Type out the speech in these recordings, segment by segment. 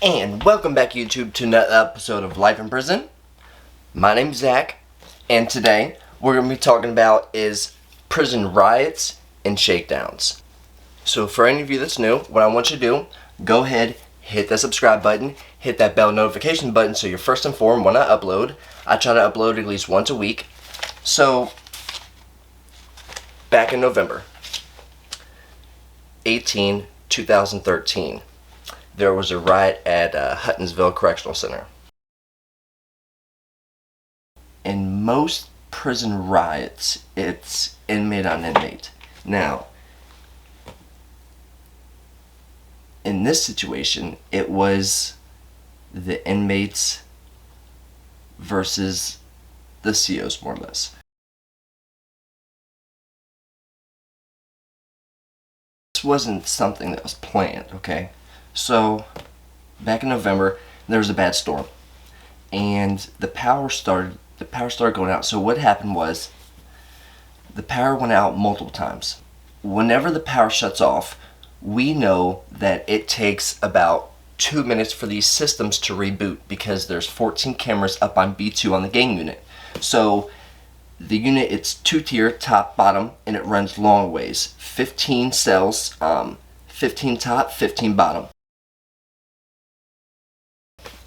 And welcome back, YouTube, to another episode of Life in Prison. My name's Zach, and today we're going to be talking about is prison riots and shakedowns. So for any of you that's new, what I want you to do, go ahead, hit that subscribe button, hit that bell notification button so you're first informed when I upload. I try to upload at least once a week. So, back in November 18, 2013, there was a riot at Huttonsville Correctional Center. In most prison riots, it's inmate on inmate. Now, in this situation, it was the inmates versus the COs, more or less. This wasn't something that was planned, okay? So, back in November, there was a bad storm, and the power started going out. So what happened was, the power went out multiple times. Whenever the power shuts off, we know that it takes about 2 minutes for these systems to reboot because there's 14 cameras up on B2 on the gang unit. So the unit, it's 2-tier, top, bottom, and it runs long ways. 15 cells, 15 top, 15 bottom.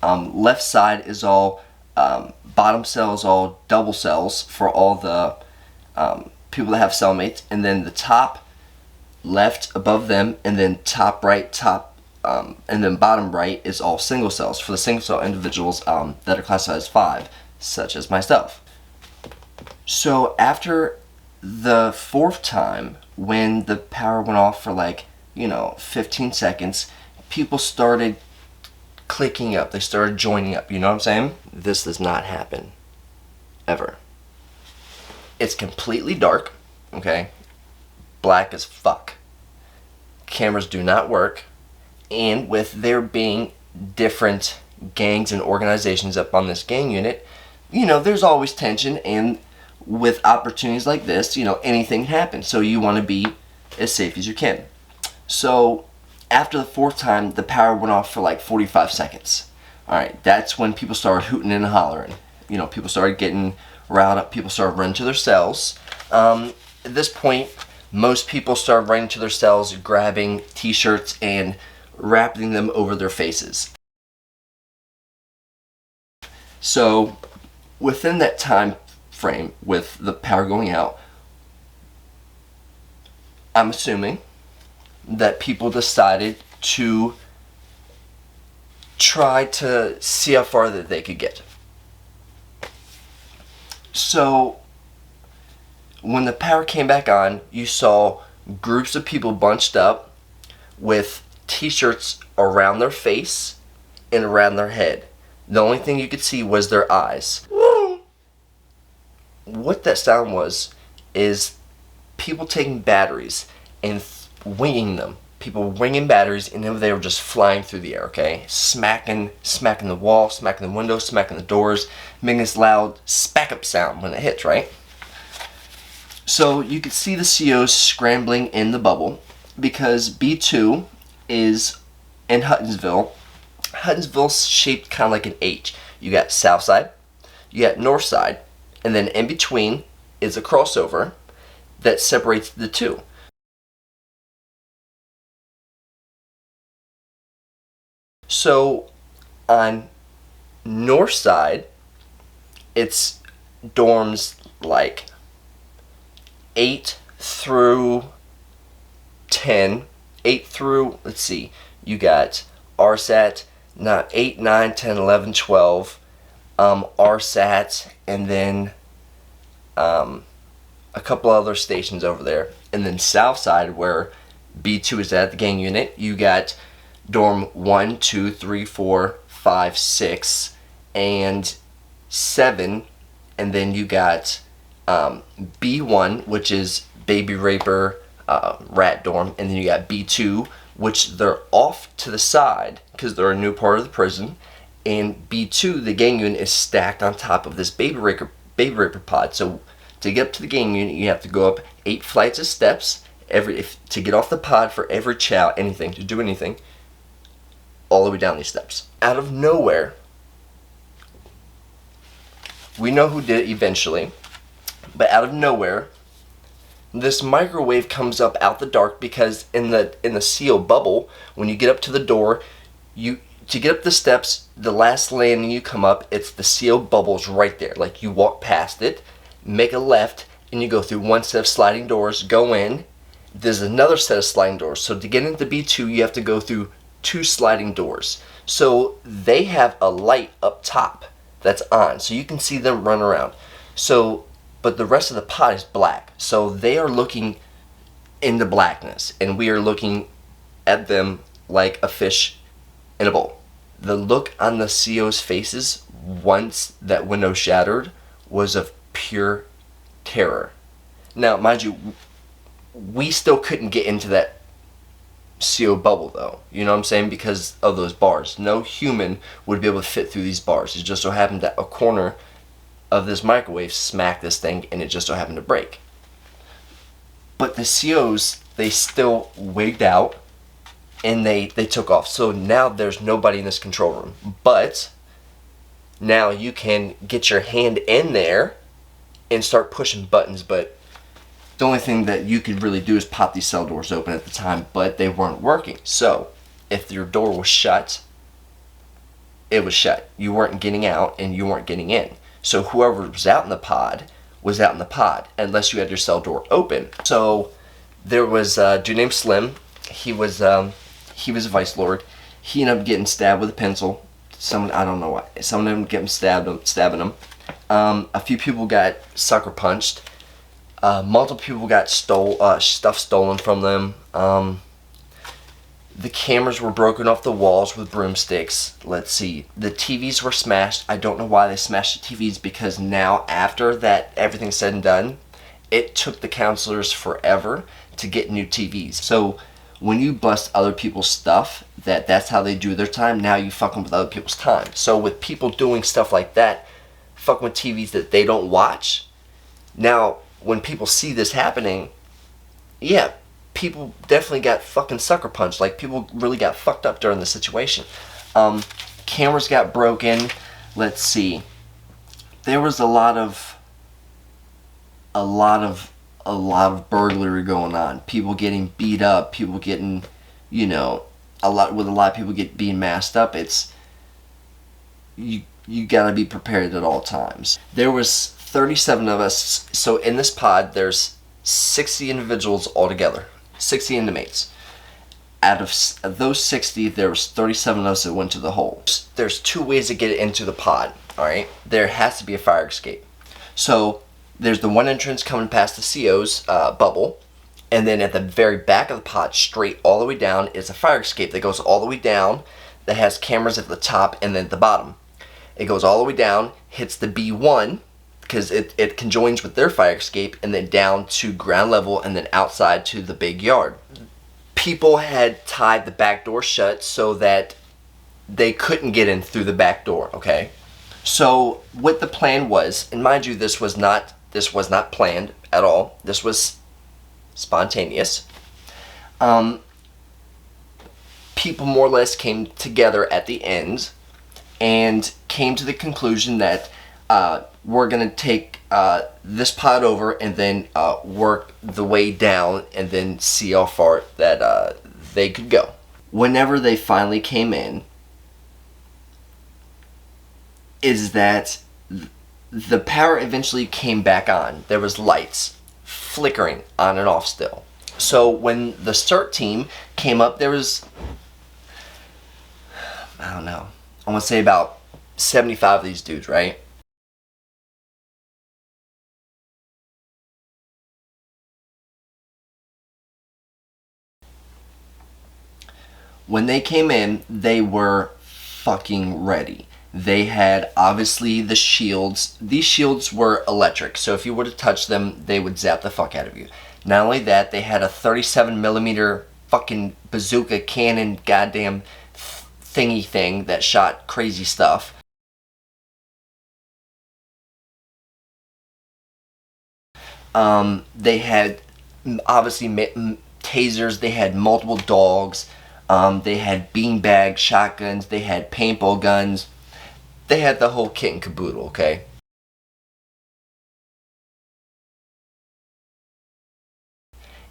Left side is all bottom cells, all double cells for all the people that have cellmates, and then the top left above them, and then top right, and then bottom right is all single cells for the single cell individuals that are classified as 5, such as myself. So after the 4th time, when the power went off for 15 seconds, people started clicking up, they started joining up, you know what I'm saying? This does not happen, ever. It's completely dark, okay? Black as fuck. Cameras do not work, and with there being different gangs and organizations up on this gang unit, there's always tension, and with opportunities like this, anything happens, so you want to be as safe as you can. So after the 4th time, the power went off for 45 seconds. Alright, that's when people started hooting and hollering. People started getting riled up. People started running to their cells. At this point, most people started running to their cells, grabbing t-shirts and wrapping them over their faces. So, within that time frame, with the power going out, I'm assuming that people decided to try to see how far that they could get. So when the power came back on, you saw groups of people bunched up with t-shirts around their face and around their head. The only thing you could see was their eyes. What that sound was is people taking batteries and winging them. People winging batteries, and then they were just flying through the air, okay? Smacking the wall, smacking the windows, smacking the doors, making this loud spack-up sound when it hits, right? So you could see the COs scrambling in the bubble because B2 is in Huttonsville. Huttonsville's shaped kind of like an H. You got south side, you got north side, and then in between is a crossover that separates the two. So on north side, it's dorms 8 through 10. 8 through, let's see, you got RSAT, 8, 9, 10, 11, 12, RSAT, and then a couple other stations over there. And then south side, where B2 is at, the gang unit, you got dorm 1, 2, 3, 4, 5, 6, and 7, and then you got B1, which is baby raper, rat dorm, and then you got B2, which they're off to the side because they're a new part of the prison, and B2, the gang unit, is stacked on top of this baby raper pod. So to get up to the gang unit, you have to go up 8 flights of steps to get off the pod for every chow, anything, to do anything. all the way down these steps. Out of nowhere, we know who did it eventually, but out of nowhere, this microwave comes up out the dark, because in the CO bubble, when you get up to the door, to get up the steps, the last landing you come up, it's the CO bubbles right there. Like, you walk past it, make a left, and you go through one set of sliding doors, go in. There's another set of sliding doors. So to get into B2, you have to go through 2 sliding doors. So they have a light up top that's on, so you can see them run around. So, but the rest of the pod is black. So they are looking in the blackness, and we are looking at them like a fish in a bowl. The look on the CO's faces once that window shattered was of pure terror. Now, mind you, we still couldn't get into that CO bubble, though. You know what I'm saying? Because of those bars. No human would be able to fit through these bars. It just so happened that a corner of this microwave smacked this thing, and it just so happened to break. But the COs, they still wigged out, and they took off. So now there's nobody in this control room. But now you can get your hand in there and start pushing buttons. But the only thing that you could really do is pop these cell doors open at the time, but they weren't working. So if your door was shut, it was shut. You weren't getting out, and you weren't getting in. So whoever was out in the pod was out in the pod, unless you had your cell door open. So there was a dude named Slim. He was a vice lord. He ended up getting stabbed with a pencil. I don't know why. Someone ended up getting stabbing him. A few people got sucker punched. Multiple people got stuff stolen from them. The cameras were broken off the walls with broomsticks. Let's see. The TVs were smashed. I don't know why they smashed the TVs, because now, after that, everything's said and done, it took the counselors forever to get new TVs. So when you bust other people's stuff, that's how they do their time, now you fucking with other people's time. So with people doing stuff like that, fucking with TVs that they don't watch, now when people see this happening, yeah, people definitely got fucking sucker punched. Like, people really got fucked up during the situation. Cameras got broken. Let's see. There was a lot of burglary going on. People getting beat up. People getting, a lot of people being masked up. It's you gotta be prepared at all times. There was 37 of us. So in this pod, there's 60 individuals altogether. 60 inmates. Out of those 60, there was 37 of us that went to the hole. There's 2 ways to get into the pod, alright? There has to be a fire escape. So there's the one entrance coming past the CO's bubble, and then at the very back of the pod, straight all the way down, is a fire escape that goes all the way down, that has cameras at the top and then at the bottom. It goes all the way down, hits the B1, because it conjoins with their fire escape, and then down to ground level, and then outside to the big yard. People had tied the back door shut so that they couldn't get in through the back door, okay? So what the plan was, and mind you, this was not planned at all. This was spontaneous. People more or less came together at the end and came to the conclusion that we're going to take this pod over and then work the way down and then see how far that they could go. Whenever they finally came in, is that the power eventually came back on. There was lights flickering on and off still. So when the Cert team came up, there was, I don't know, I want to say about 75 of these dudes, right? When they came in, they were fucking ready. They had, obviously, the shields. These shields were electric, so if you were to touch them, they would zap the fuck out of you. Not only that, they had a 37mm fucking bazooka cannon goddamn thingy thing that shot crazy stuff. They had, obviously, tasers. They had multiple dogs. They had beanbag shotguns. They had paintball guns. They had the whole kit and caboodle, okay?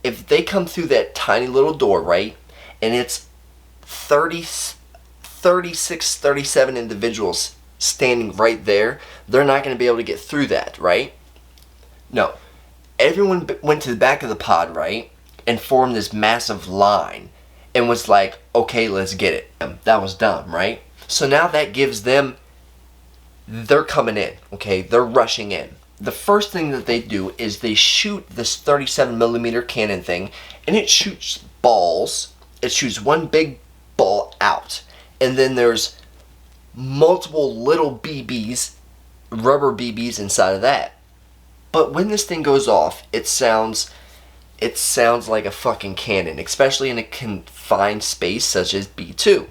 If they come through that tiny little door, right, and it's 36, 37 individuals standing right there, they're not going to be able to get through that, right? No. Everyone went to the back of the pod, right, and formed this massive line and was like, okay, let's get it. That was dumb, right? So now that gives them, they're coming in, okay? They're rushing in. The first thing that they do is they shoot this 37 millimeter cannon thing, and it shoots balls. It shoots one big ball out, and then there's multiple little BBs, rubber BBs inside of that. But when this thing goes off, it sounds like a fucking cannon, especially in a confined space such as B2.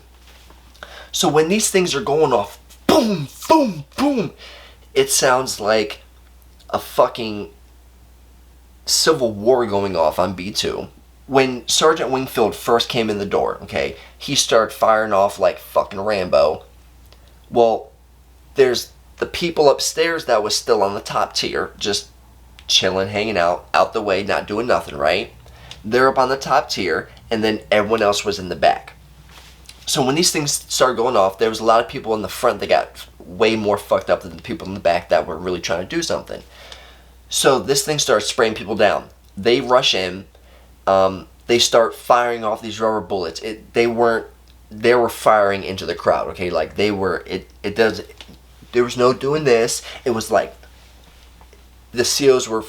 So when these things are going off, boom, boom, boom, it sounds like a fucking civil war going off on B2. When Sergeant Wingfield first came in the door, okay, he started firing off like fucking Rambo. Well, there's the people upstairs that was still on the top tier, just chilling, hanging out the way, not doing nothing, right? They're up on the top tier, and then everyone else was in the back. So when these things started going off, there was a lot of people in the front that got way more fucked up than the people in the back that were really trying to do something. So this thing starts spraying people down. They rush in. They start firing off these rubber bullets. They were firing into the crowd, okay? Like they were, there was no doing this. It was like the COs were,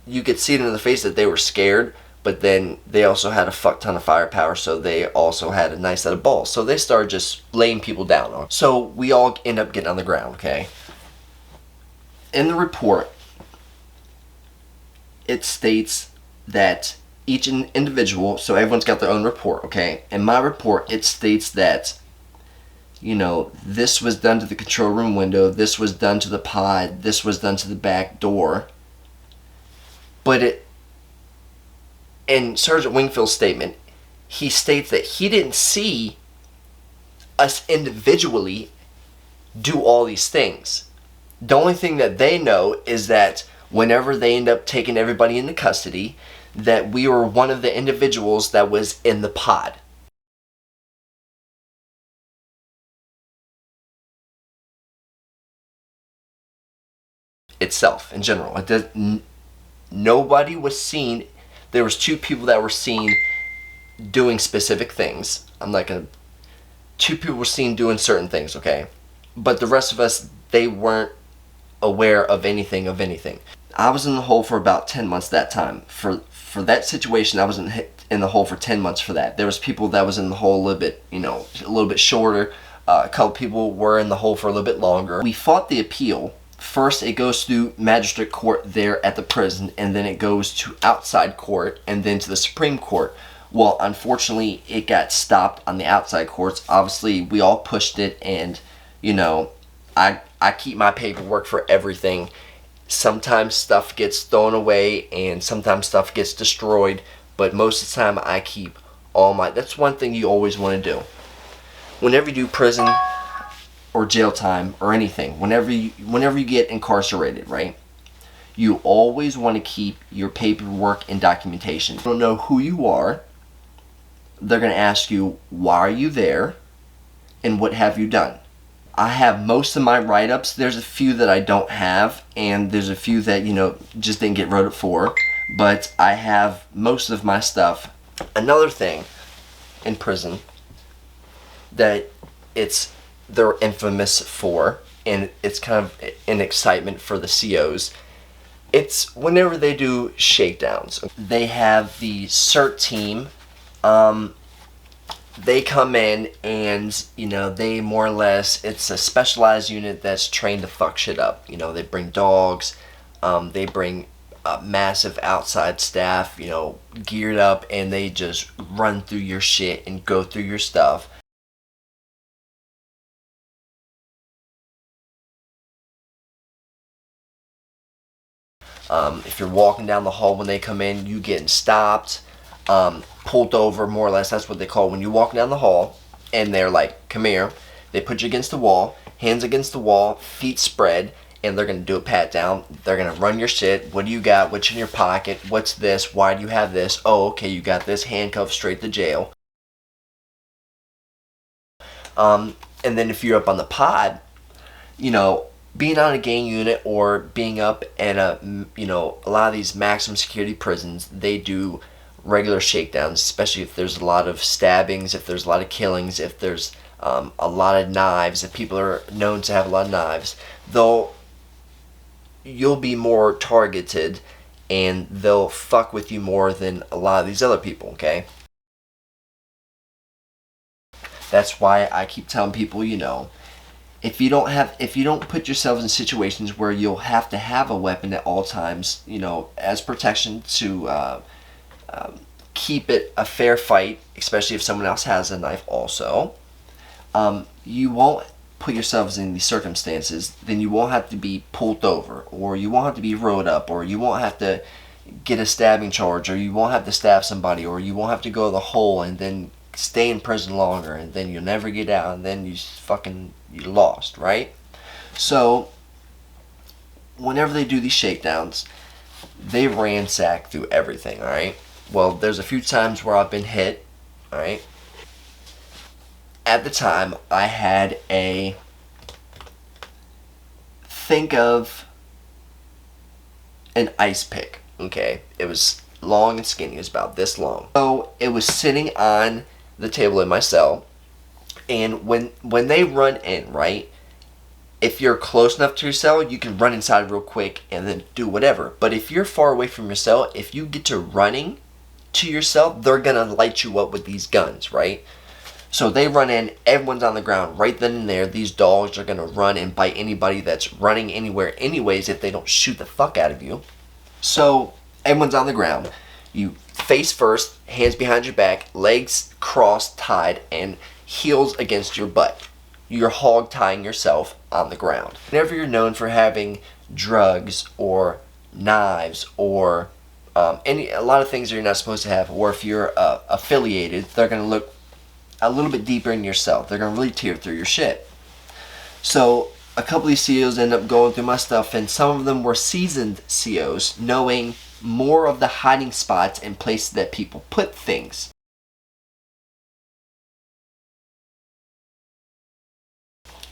you could see it in the face that they were scared, but then they also had a fuck ton of firepower, so they also had a nice set of balls. So they started just laying people down. So we all end up getting on the ground, okay? In the report, it states that each individual, so everyone's got their own report, okay? In my report, it states that, you know, this was done to the control room window, this was done to the pod, this was done to the back door. But in Sergeant Wingfield's statement, he states that he didn't see us individually do all these things. The only thing that they know is that whenever they end up taking everybody into custody, that we were one of the individuals that was in the pod. Itself, in general. Nobody was seen. There was 2 people that were seen doing specific things. I'm not gonna... 2 people were seen doing certain things, okay? But the rest of us, they weren't aware of anything. I was in the hole for about 10 months that time. For that situation, I was in the hole for 10 months for that. There was people that was in the hole a little bit, you know, a little bit shorter. A couple people were in the hole for a little bit longer. We fought the appeal. First, it goes through magistrate court there at the prison, and then it goes to outside court, and then to the Supreme Court. Well, unfortunately, it got stopped on the outside courts. Obviously, we all pushed it, and, you know, I keep my paperwork for everything. Sometimes stuff gets thrown away, and sometimes stuff gets destroyed, but most of the time I keep all my... That's one thing you always want to do. Whenever you do prison or jail time or anything, whenever you get incarcerated, right, you always want to keep your paperwork and documentation. You don't know who you are. They're going to ask you, why are you there, and what have you done? I have most of my write-ups. There's a few that I don't have, and there's a few that, you know, just didn't get wrote up for, but I have most of my stuff. Another thing in prison that they're infamous for, and it's kind of an excitement for the COs, it's whenever they do shakedowns. They have the Cert team. They come in and, you know, they more or less, it's a specialized unit that's trained to fuck shit up. You know, they bring dogs, they bring massive outside staff, you know, geared up, and they just run through your shit and go through your stuff. If you're walking down the hall when they come in, you getting stopped. pulled over, more or less. That's what they call it. When you walk down the hall and they're like, come here. They put you against the wall, hands against the wall, feet spread, and they're going to do a pat down. They're going to run your shit. What do you got? What's in your pocket? What's this? Why do you have this? Oh, okay, you got this. Handcuffed straight to jail. And then if you're up on the pod, being on a gang unit or being up in a lot of these maximum security prisons, they do regular shakedowns, especially if there's a lot of stabbings, if there's a lot of killings, if there's a lot of knives, if people are known to have a lot of knives, you'll be more targeted and they'll fuck with you more than a lot of these other people, okay? That's why I keep telling people, if you don't put yourselves in situations where you'll have to have a weapon at all times, as protection to keep it a fair fight, especially if someone else has a knife also, you won't put yourselves in these circumstances, then you won't have to be pulled over, or you won't have to be rode up, or you won't have to get a stabbing charge, or you won't have to stab somebody, or you won't have to go to the hole and then stay in prison longer, and then you'll never get out, and then you lost, right? So whenever they do these shakedowns, they ransack through everything, alright? Well, there's a few times where I've been hit, alright? At the time, I had think of an ice pick, okay? It was long and skinny, it was about this long. So it was sitting on the table in my cell, and when they run in, right, if you're close enough to your cell, you can run inside real quick and then do whatever. But if you're far away from your cell, if you get to running to your cell, they're gonna light you up with these guns, right? So they run in, everyone's on the ground right then and there. These dogs are gonna run and bite anybody that's running anywhere anyways if they don't shoot the fuck out of you. So everyone's on the ground. You face first, hands behind your back, legs crossed, tied, and heels against your butt. You're hog tying yourself on the ground. Whenever you're known for having drugs or knives or a lot of things that you're not supposed to have, or if you're affiliated, they're going to look a little bit deeper in your cell. They're going to really tear through your shit. So a couple of these COs end up going through my stuff, and some of them were seasoned COs, knowing more of the hiding spots and places that people put things.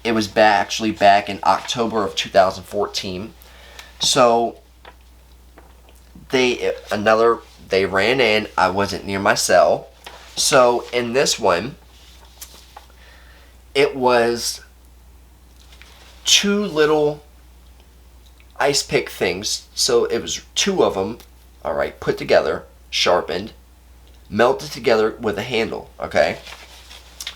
It was actually back in October of 2014. So they ran in. I wasn't near my cell. So in this one, it was two little ice pick things. So it was two of them, all right, put together, sharpened, melted together with a handle, okay?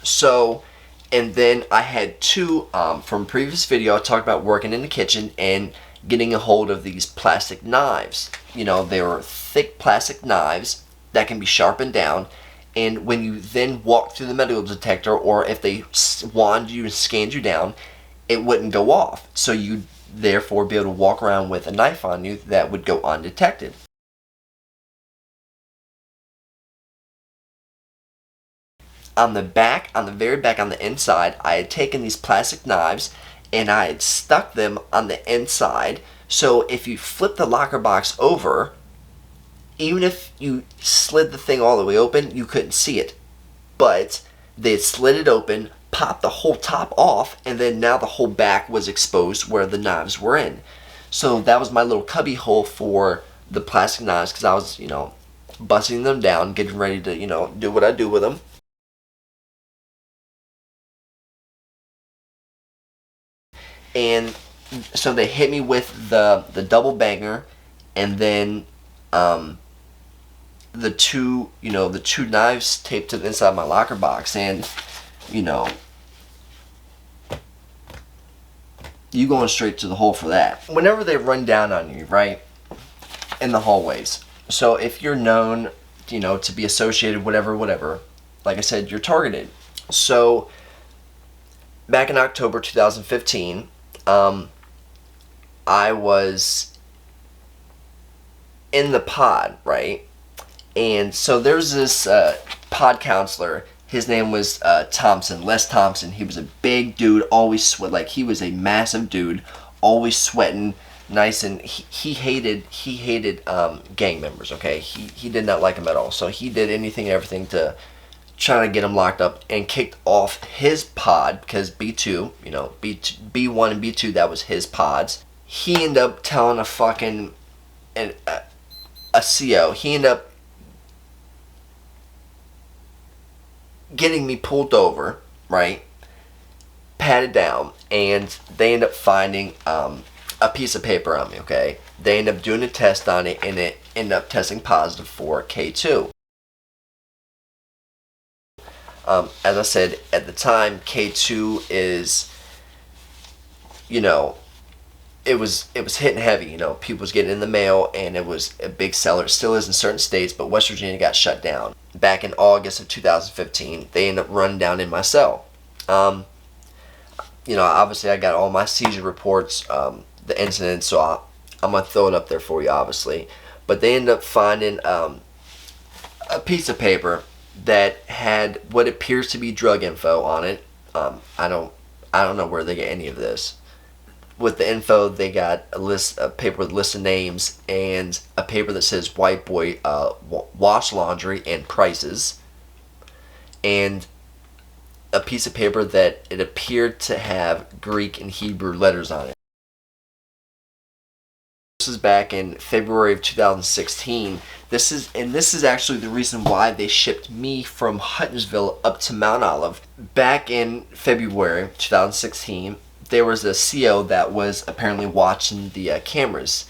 So, and then I had two, from previous video, I talked about working in the kitchen and getting a hold of these plastic knives. They were thick plastic knives that can be sharpened down, and when you then walk through the metal detector, or if they wand you and scanned you down, it wouldn't go off. So you'd therefore be able to walk around with a knife on you that would go undetected. On the back, on the very back, on the inside, I had taken these plastic knives and I had stuck them on the inside. So if you flip the locker box over, even if you slid the thing all the way open, you couldn't see it. But they had slid it open, popped the whole top off, and then now the whole back was exposed where the knives were in. So that was my little cubby hole for the plastic knives, because I was, busting them down, getting ready to, do what I do with them. And so they hit me with the double banger, and then the two knives taped to the inside of my locker box, and you going straight to the hole for that. Whenever they run down on you, right, in the hallways. So if you're known, to be associated, whatever, like I said, you're targeted. So back in October 2015, I was in the pod, right? And so there's this pod counselor. His name was Thompson, Les Thompson. He was a big dude, always sweat. Like, he was a massive dude, always sweating, nice, and he hated gang members. Okay, he did not like them at all. So he did anything and everything to try to get him locked up, and kicked off his pod because B2, B1 and B2, that was his pods. He ended up telling a CO. He ended up getting me pulled over, right? Patted down, and they end up finding a piece of paper on me, okay? They end up doing a test on it, and it ended up testing positive for K2. As I said, at the time, K2 is, it was hitting heavy. People was getting in the mail, and it was a big seller. It still is in certain states, but West Virginia got shut down. Back in August of 2015, they ended up running down in my cell. Obviously I got all my seizure reports, the incident, so I'm going to throw it up there for you, obviously. But they ended up finding a piece of paper that had what appears to be drug info on it. I don't know where they get any of this. With the info, they got a paper with a list of names, and a paper that says white boy wash laundry and prices, and a piece of paper that it appeared to have Greek and Hebrew letters on it. This is back in February of 2016. This is actually the reason why they shipped me from Huttonsville up to Mount Olive. Back in February 2016, there was a CO that was apparently watching the cameras.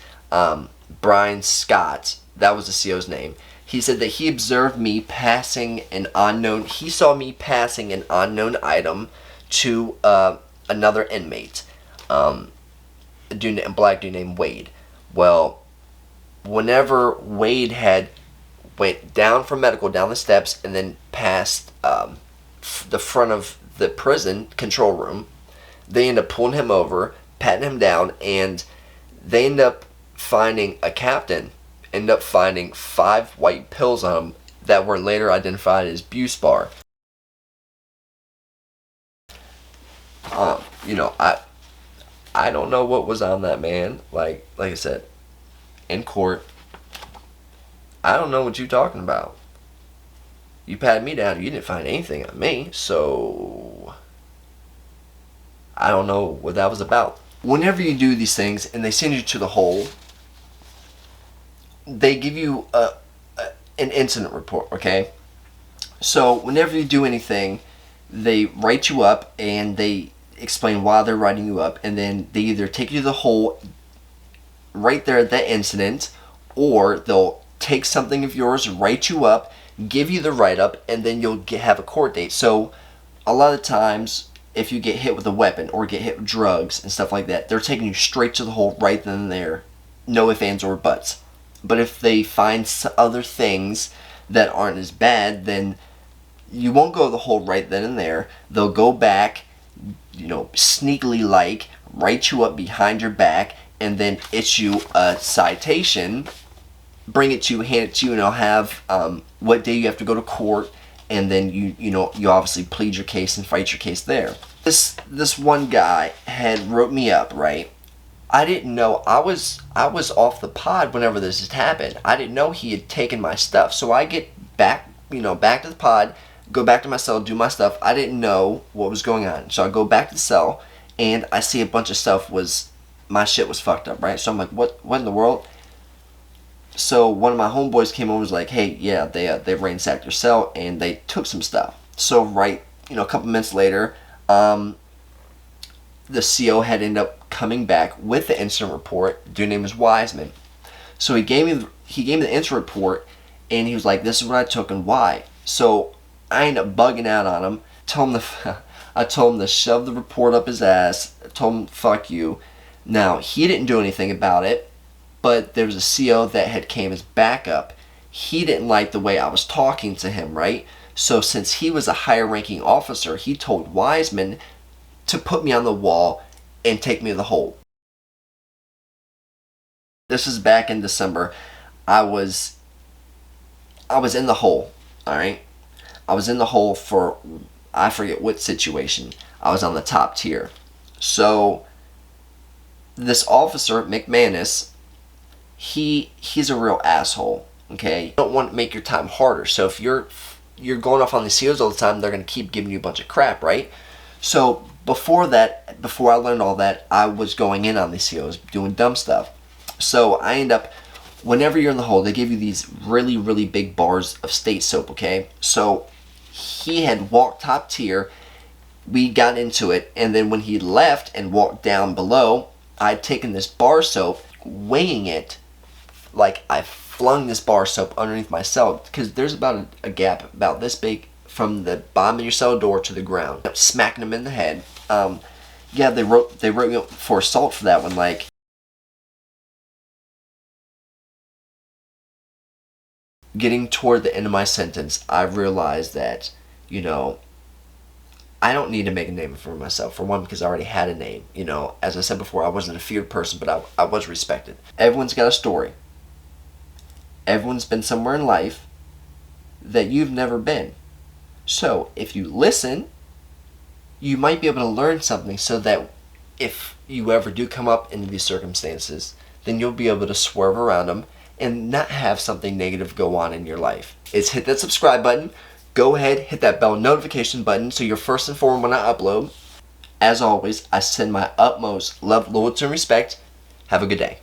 Brian Scott, that was the CO's name. He said that he observed me passing an unknown. He saw me passing an unknown item to another inmate, a black dude named Wade. Well, whenever Wade had went down from medical, down the steps, and then past the front of the prison control room, they end up pulling him over, patting him down, and they end up finding a captain, end up finding 5 white pills on him that were later identified as Buspar. I don't know what was on that man. Like I said, in court, I don't know what you're talking about. You patted me down, you didn't find anything on me, so I don't know what that was about. Whenever you do these things and they send you to the hole, they give you an incident report, okay? So whenever you do anything, they write you up and they explain why they're writing you up, and then they either take you to the hole right there at that incident, or they'll take something of yours, write you up, give you the write-up, and then you'll have a court date. So a lot of times, if you get hit with a weapon or get hit with drugs and stuff like that, they're taking you straight to the hole right then and there. No ifs, ands, or buts. But if they find other things that aren't as bad, then you won't go to the hole right then and there. They'll go back, sneakily write you up behind your back, and then issue a citation, bring it to you, hand it to you, and they'll have what day you have to go to court, and then you obviously plead your case and fight your case there. This one guy had wrote me up, right? I didn't know, I was off the pod whenever this had happened. I didn't know he had taken my stuff. So I get back, back to the pod, go back to my cell, do my stuff. I didn't know what was going on. So I go back to the cell, and I see a bunch of stuff my shit was fucked up, right? So I'm like, what in the world? So one of my homeboys came over and was like, hey, yeah, they ransacked your cell and they took some stuff. So a couple minutes later, the CO had ended up coming back with the incident report. Dude name was Wiseman. So he gave me the incident report, and he was like, this is what I took and why. So I ended up bugging out on him. I told him to shove the report up his ass. I told him, fuck you. Now, he didn't do anything about it, but there was a CO that had came as backup. He didn't like the way I was talking to him, right? So since he was a higher ranking officer, he told Wiseman to put me on the wall and take me to the hole. This is back in December. I was I was in the hole, alright? I was in the hole for, I forget what situation. I was on the top tier. So, this officer, McManus, he's a real asshole, okay? You don't want to make your time harder. So if you're going off on the COs all the time, they're going to keep giving you a bunch of crap, right? So before I learned all that, I was going in on the COs, doing dumb stuff. So I end up, whenever you're in the hole, they give you these really, really big bars of state soap, okay? So he had walked top tier, we got into it, and then when he left and walked down below, I'd taken this bar soap, weighing it, like I flung this bar soap underneath my cell, because there's about a gap about this big from the bottom of your cell door to the ground. Smacking him in the head. Yeah, they wrote me up for assault for that one. Like, getting toward the end of my sentence, I realized that, I don't need to make a name for myself. For one, because I already had a name. As I said before, I wasn't a feared person, but I was respected. Everyone's got a story. Everyone's been somewhere in life that you've never been. So, if you listen, you might be able to learn something so that if you ever do come up into these circumstances, then you'll be able to swerve around them and not have something negative go on in your life. Is hit that subscribe button. Go ahead, hit that bell notification button so you're first informed when I upload. As always, I send my utmost love, loyalty, and respect. Have a good day.